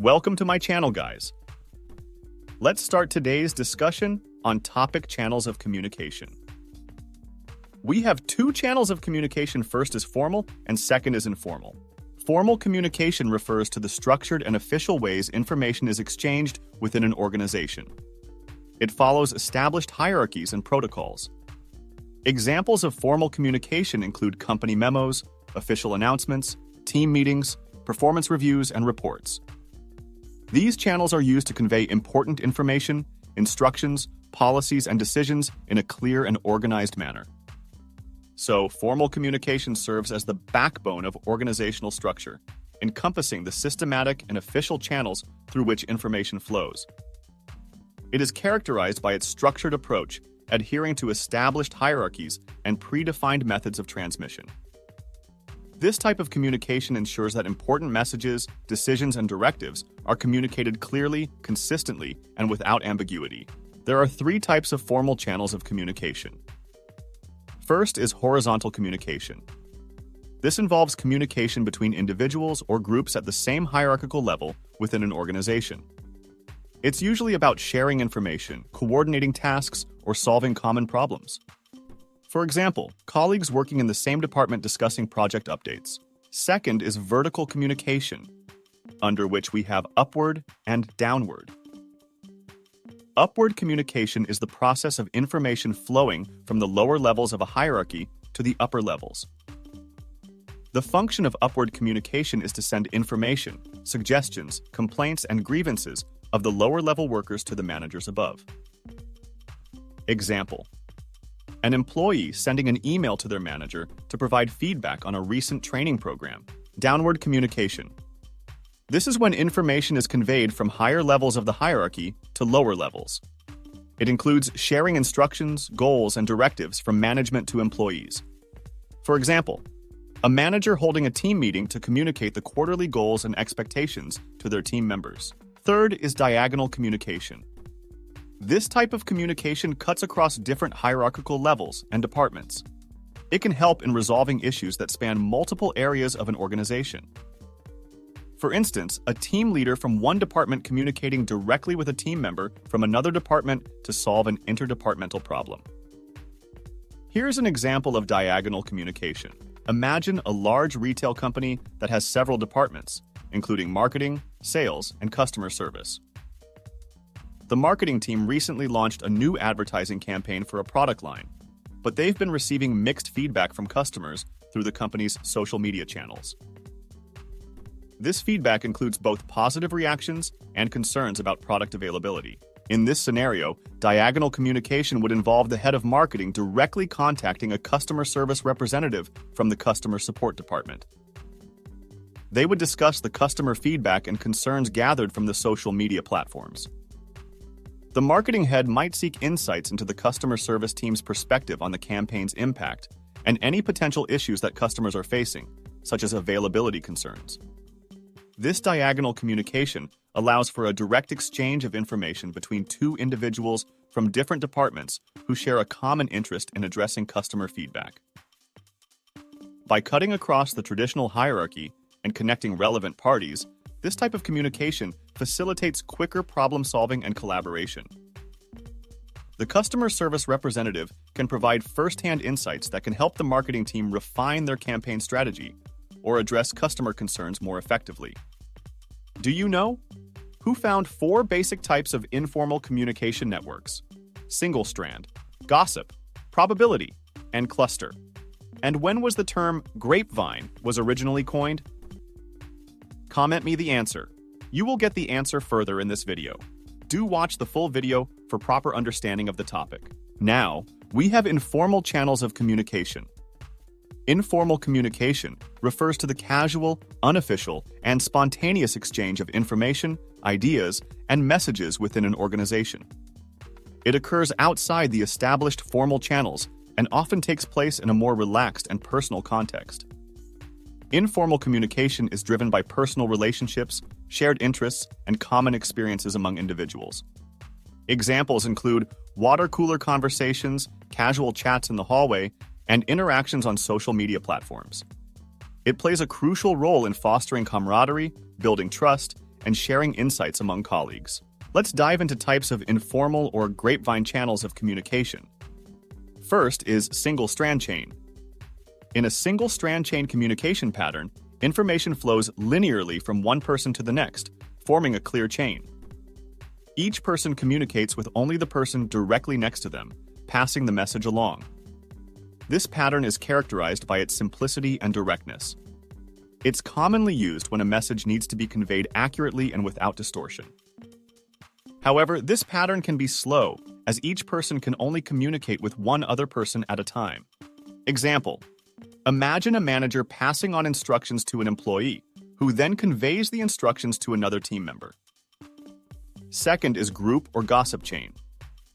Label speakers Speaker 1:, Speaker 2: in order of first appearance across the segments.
Speaker 1: Welcome to my channel, guys. Let's start today's discussion on topic channels of communication. We have two channels of communication. First is formal and second is informal. Formal communication refers to the structured and official ways information is exchanged within an organization. It follows established hierarchies and protocols. Examples of formal communication include company memos, official announcements, team meetings, performance reviews, and reports. These channels are used to convey important information, instructions, policies, and decisions in a clear and organized manner. So, formal communication serves as the backbone of organizational structure, encompassing the systematic and official channels through which information flows. It is characterized by its structured approach, adhering to established hierarchies and predefined methods of transmission. This type of communication ensures that important messages, decisions, and directives are communicated clearly, consistently, and without ambiguity. There are three types of formal channels of communication. First is horizontal communication. This involves communication between individuals or groups at the same hierarchical level within an organization. It's usually about sharing information, coordinating tasks, or solving common problems. For example, colleagues working in the same department discussing project updates. Second is vertical communication, under which we have upward and downward. Upward communication is the process of information flowing from the lower levels of a hierarchy to the upper levels. The function of upward communication is to send information, suggestions, complaints, and grievances of the lower-level workers to the managers above. Example: an employee sending an email to their manager to provide feedback on a recent training program. Downward communication. This is when information is conveyed from higher levels of the hierarchy to lower levels. It includes sharing instructions, goals, and directives from management to employees. For example, a manager holding a team meeting to communicate the quarterly goals and expectations to their team members. Third is diagonal communication. This type of communication cuts across different hierarchical levels and departments. It can help in resolving issues that span multiple areas of an organization. For instance, a team leader from one department communicating directly with a team member from another department to solve an interdepartmental problem. Here's an example of diagonal communication. Imagine a large retail company that has several departments, including marketing, sales, and customer service. The marketing team recently launched a new advertising campaign for a product line, but they've been receiving mixed feedback from customers through the company's social media channels. This feedback includes both positive reactions and concerns about product availability. In this scenario, diagonal communication would involve the head of marketing directly contacting a customer service representative from the customer support department. They would discuss the customer feedback and concerns gathered from the social media platforms. The marketing head might seek insights into the customer service team's perspective on the campaign's impact and any potential issues that customers are facing, such as availability concerns. This diagonal communication allows for a direct exchange of information between two individuals from different departments who share a common interest in addressing customer feedback. By cutting across the traditional hierarchy and connecting relevant parties, this type of communication facilitates quicker problem-solving and collaboration. The customer service representative can provide first-hand insights that can help the marketing team refine their campaign strategy or address customer concerns more effectively. Do you know who found 4 basic types of informal communication networks? Single strand, gossip, probability, and cluster. And when was the term grapevine was originally coined? Comment me the answer. You will get the answer further in this video. Do watch the full video for proper understanding of the topic. Now, we have informal channels of communication. Informal communication refers to the casual, unofficial, and spontaneous exchange of information, ideas, and messages within an organization. It occurs outside the established formal channels and often takes place in a more relaxed and personal context. Informal communication is driven by personal relationships, shared interests, and common experiences among individuals. Examples include water cooler conversations, casual chats in the hallway, and interactions on social media platforms. It plays a crucial role in fostering camaraderie, building trust, and sharing insights among colleagues. Let's dive into types of informal or grapevine channels of communication. First is single-strand chain. In a single-strand chain communication pattern, information flows linearly from one person to the next, forming a clear chain. Each person communicates with only the person directly next to them, passing the message along. This pattern is characterized by its simplicity and directness. It's commonly used when a message needs to be conveyed accurately and without distortion. However, this pattern can be slow, as each person can only communicate with one other person at a time. Example: imagine a manager passing on instructions to an employee, who then conveys the instructions to another team member. Second is group or gossip chain.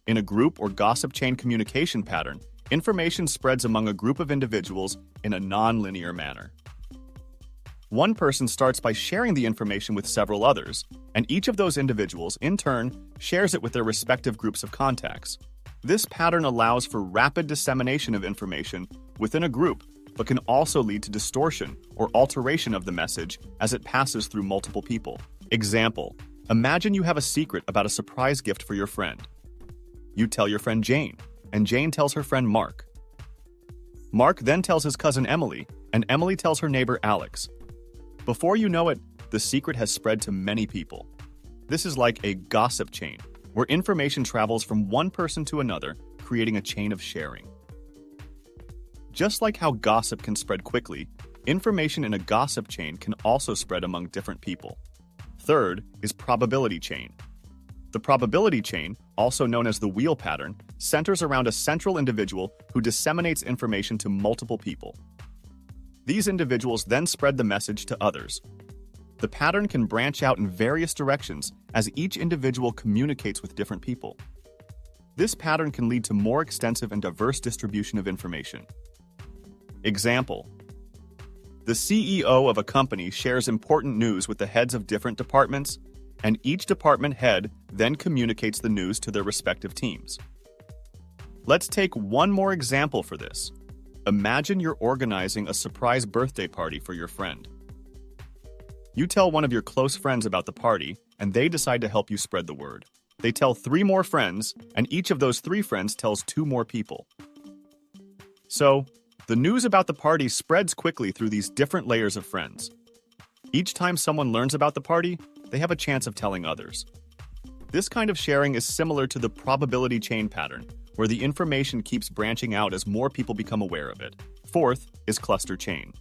Speaker 1: In a group or gossip chain communication pattern, information spreads among a group of individuals in a non-linear manner. One person starts by sharing the information with several others, and each of those individuals, in turn, shares it with their respective groups of contacts. This pattern allows for rapid dissemination of information within a group, but can also lead to distortion or alteration of the message as it passes through multiple people. Example: imagine you have a secret about a surprise gift for your friend. You tell your friend Jane, and Jane tells her friend Mark. Mark then tells his cousin Emily, and Emily tells her neighbor Alex. Before you know it, the secret has spread to many people. This is like a gossip chain, where information travels from one person to another, creating a chain of sharing. Just like how gossip can spread quickly, information in a gossip chain can also spread among different people. Third is probability chain. The probability chain, also known as the wheel pattern, centers around a central individual who disseminates information to multiple people. These individuals then spread the message to others. The pattern can branch out in various directions as each individual communicates with different people. This pattern can lead to more extensive and diverse distribution of information. Example: the CEO of a company shares important news with the heads of different departments, and each department head then communicates the news to their respective teams. Let's take one more example for this. Imagine you're organizing a surprise birthday party for your friend. You tell one of your close friends about the party, and they decide to help you spread the word. They tell 3 more friends, and each of those 3 friends tells 2 more people. So, the news about the party spreads quickly through these different layers of friends. Each time someone learns about the party, they have a chance of telling others. This kind of sharing is similar to the probability chain pattern, where the information keeps branching out as more people become aware of it. Fourth is cluster chain.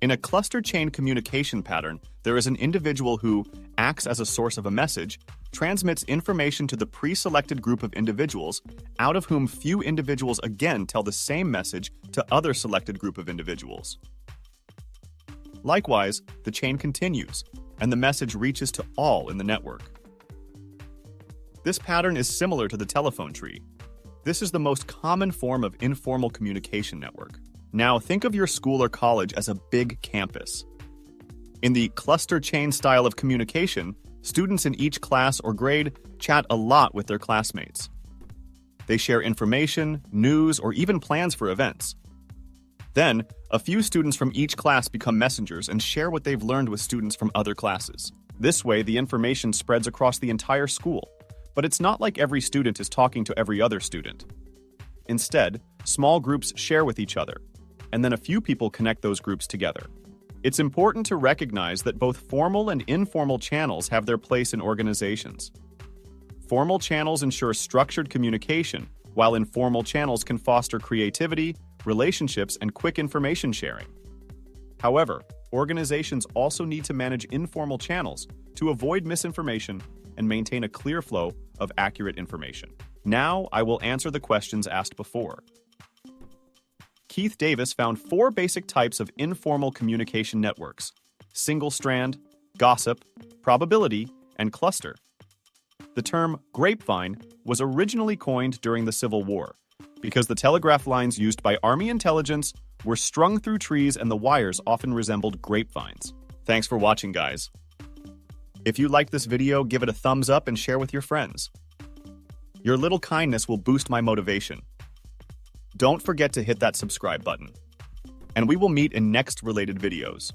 Speaker 1: In a cluster chain communication pattern, there is an individual who acts as a source of a message, transmits information to the pre-selected group of individuals, out of whom few individuals again tell the same message to other selected group of individuals. Likewise, the chain continues, and the message reaches to all in the network. This pattern is similar to the telephone tree. This is the most common form of informal communication network. Now think of your school or college as a big campus. In the cluster chain style of communication, students in each class or grade chat a lot with their classmates. They share information, news, or even plans for events. Then, a few students from each class become messengers and share what they've learned with students from other classes. This way, the information spreads across the entire school. But it's not like every student is talking to every other student. Instead, small groups share with each other, and then a few people connect those groups together. It's important to recognize that both formal and informal channels have their place in organizations. Formal channels ensure structured communication, while informal channels can foster creativity, relationships, and quick information sharing. However, organizations also need to manage informal channels to avoid misinformation and maintain a clear flow of accurate information. Now, I will answer the questions asked before. Keith Davis found 4 basic types of informal communication networks: single strand, gossip, probability, and cluster. The term grapevine was originally coined during the Civil War because the telegraph lines used by Army intelligence were strung through trees and the wires often resembled grapevines. Thanks for watching, guys. If you liked this video, give it a thumbs up and share with your friends. Your little kindness will boost my motivation. Don't forget to hit that subscribe button. And we will meet in next related videos.